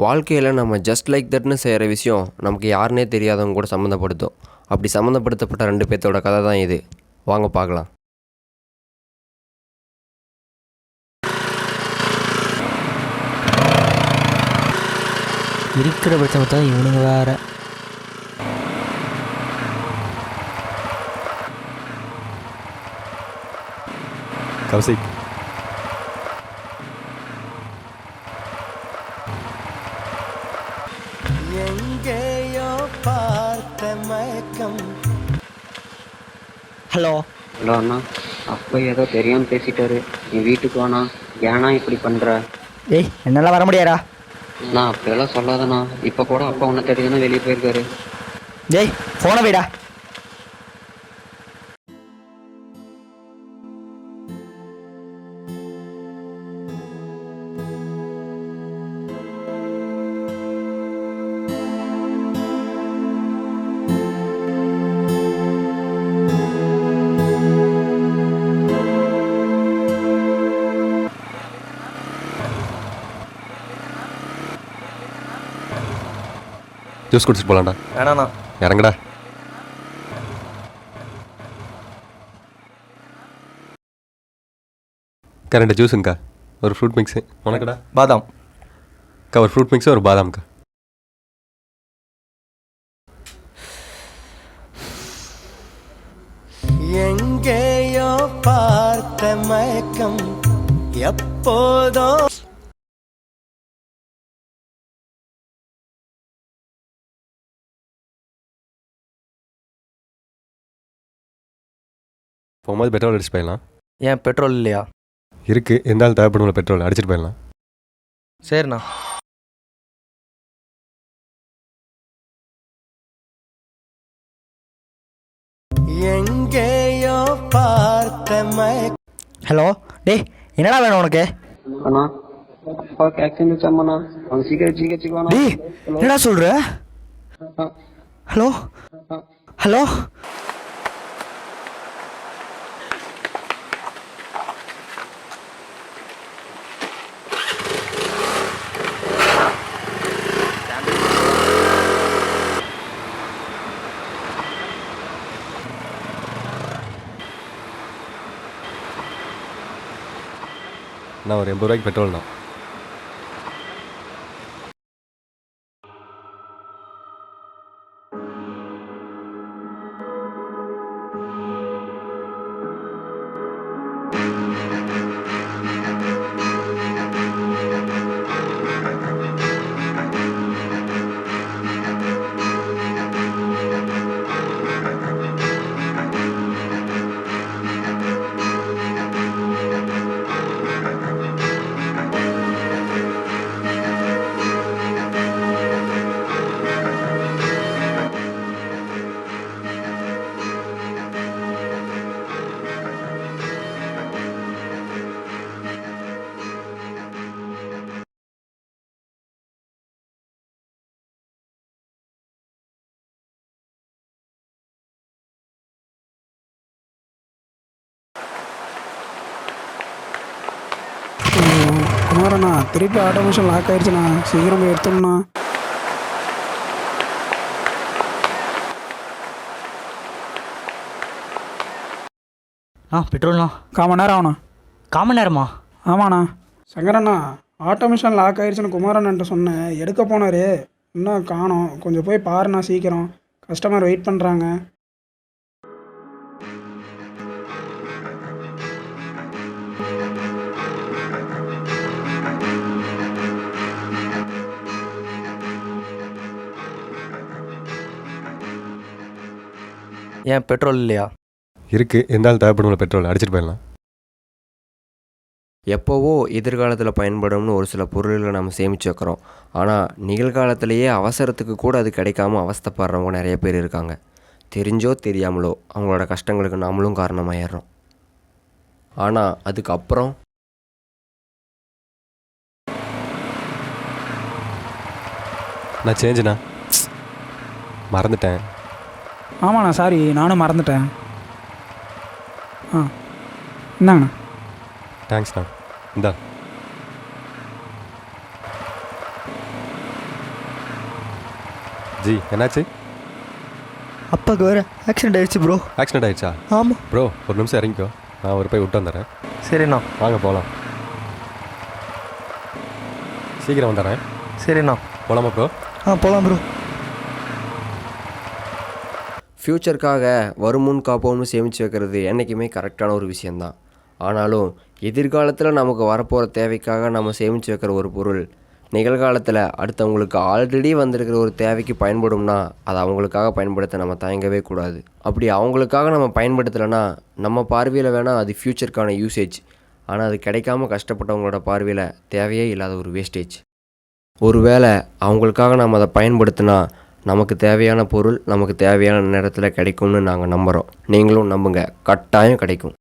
வாழ்க்கையில் நம்ம just like தட்னு செய்கிற விஷயம் நமக்கு யாருன்னே தெரியாதவங்க கூட சம்மந்தப்படுத்தும். அப்படி சம்மந்தப்படுத்தப்பட்ட 2 பேர்த்தோட கதை தான் இது. வாங்க பார்க்கலாம். இருக்கிற பட்சம் பார்த்தா இவனுங்க வேற. கௌசிக், எங்கேயோ பார்த்த மயக்கம். ஹலோ ஹலோ அண்ணா, அப்போ ஏதோ தெரியாமல் பேசிட்டாரு. நீ வீட்டுக்கு வாண்ணா. ஏன்னா இப்படி பண்ணுற? ஏய், என்னால் வர முடியாடா. நான் அப்படியெல்லாம் சொல்லாதண்ணா. இப்போ கூட அப்பா உன்னை தெரியுதுன்னா வெளியே போயிருக்காரு. ஏய், ஃபோனை வைடா. ஜூஸ் குடிச்சிட்டு போகலாம்டா. வேணாண்ணா. இறங்குடா. அக்கா 2 ஜூஸுங்கக்கா, ஒரு ஃப்ரூட் மிக்ஸு. உனக்குடா? பாதாம். அக்கா ஒரு ஃப்ரூட் மிக்ஸு, ஒரு பாதாம்க்கா. எங்கேயோ பார்த்த மயக்கம் எப்போதோ. போகும்போது பெட்ரோல் அடிச்சு போயிடலாம். ஏன் பெட்ரோல் இல்லையா? இருக்குது, இருந்தாலும் தேவைப்படும்ல பெட்ரோல், அடிச்சிட்டு போயிடலாம். சரிண்ணா. எங்கேயோ பார்த்த மயக்கம். ஹலோ, டேய், என்னடா வேணும் உனக்கு? அண்ணா, அப்பாவுக்கு ஆக்சிடென்ட் வச்சாமண்ணா. அவங்க சீக்கிரம் ஜிஹெச்சுக்கு வேணா. டேய், என்னடா சொல்கிற? ஹலோ ஹலோ நான் ஒரு 80 ரூபாய்க்கு பெட்ரோல் தான். குமாரண்ணா, திருப்பி ஆட்டோமேஷன் லாக் ஆயிடுச்சுண்ணா. சீக்கிரம் போய் எடுத்துடணுண்ணா. பெட்ரோல்ண்ணா. 1/4 மணி நேரம் ஆகுண்ணா. 1/4 மணி நேரமா? ஆமாண்ணா. சங்கரண்ணா, ஆட்டோமேஷன் லாக் ஆயிடுச்சுன்னு குமாரண்ணன்ட்ட சொன்னேன். எடுக்க போனார், இன்னும் காணோம். கொஞ்சம் போய் பாருண்ணா சீக்கிரம். கஸ்டமர் வெயிட் பண்ணுறாங்க. ஏன் பெட்ரோல் இல்லையா? இருக்குது, இருந்தாலும் தேவைப்படும்ல பெட்ரோல், அடிச்சிட்டு போயிடலாம். எப்போவோ எதிர்காலத்தில் பயன்படும்னு ஒரு சில பொருள்களை நம்ம சேமித்து வைக்கிறோம். ஆனால் நிகழ்காலத்திலேயே அவசரத்துக்கு கூட அது கிடைக்காம அவஸ்தைப்படுறவங்க நிறைய பேர் இருக்காங்க. தெரிஞ்சோ தெரியாமலோ அவங்களோட கஷ்டங்களுக்கு நாமளும் காரணமாயிடுறோம். ஆனால் அதுக்கப்புறம் நான் சேஞ்சுண்ணா, மறந்துட்டேன். ஆமாண்ணா, சாரி, நானும் மறந்துட்டேன். இந்தாங்கண்ணா. தேங்க்ஸ்ண்ணா. இந்தா. ஜி என்னாச்சு? அப்பாவுக்கு வேறு ஆக்சிடென்ட் ஆயிடுச்சு ப்ரோ. ஆக்சிடென்ட் ஆயிடுச்சா? ஆமாம். ப்ரோ ஒரு நிமிஷம் இறங்கிக்கோ, நான் ஒரு போய் விட்டு வந்துடுறேன். சரிண்ணா. வாங்க போகலாம். சீக்கிரம் வந்துடுறேன். சரிண்ணா. போகலாமா ப்ரோ? போகலாம் ப்ரோ. ஃப்யூச்சருக்காக வருமுன் காப்போம்னு சேமித்து வைக்கிறது என்றைக்குமே கரெக்டான ஒரு விஷயந்தான். ஆனாலும் எதிர்காலத்தில் நமக்கு வரப்போகிற தேவைக்காக நம்ம சேமித்து வைக்கிற ஒரு பொருள் நிகழ்காலத்தில் அடுத்தவங்களுக்கு ஆல்ரெடி வந்திருக்கிற ஒரு தேவைக்கு பயன்படும்னா அதை அவங்களுக்காக பயன்படுத்த நம்ம தயங்கவே கூடாது. அப்படி அவங்களுக்காக நம்ம பயன்படுத்தலைன்னா நம்ம பார்வையில் வேணால் அது ஃப்யூச்சருக்கான யூசேஜ், ஆனால் அது கிடைக்காம கஷ்டப்பட்டவங்களோட பார்வையில் தேவையே இல்லாத ஒரு வேஸ்டேஜ். ஒருவேளை அவங்களுக்காக நம்ம அதை பயன்படுத்தினா நமக்கு தேவையான பொருள் நமக்கு தேவையான நேரத்தில் கிடைக்கும்னு நாங்கள் நம்புகிறோம். நீங்களும் நம்புங்க, கட்டாயம் கிடைக்கும்.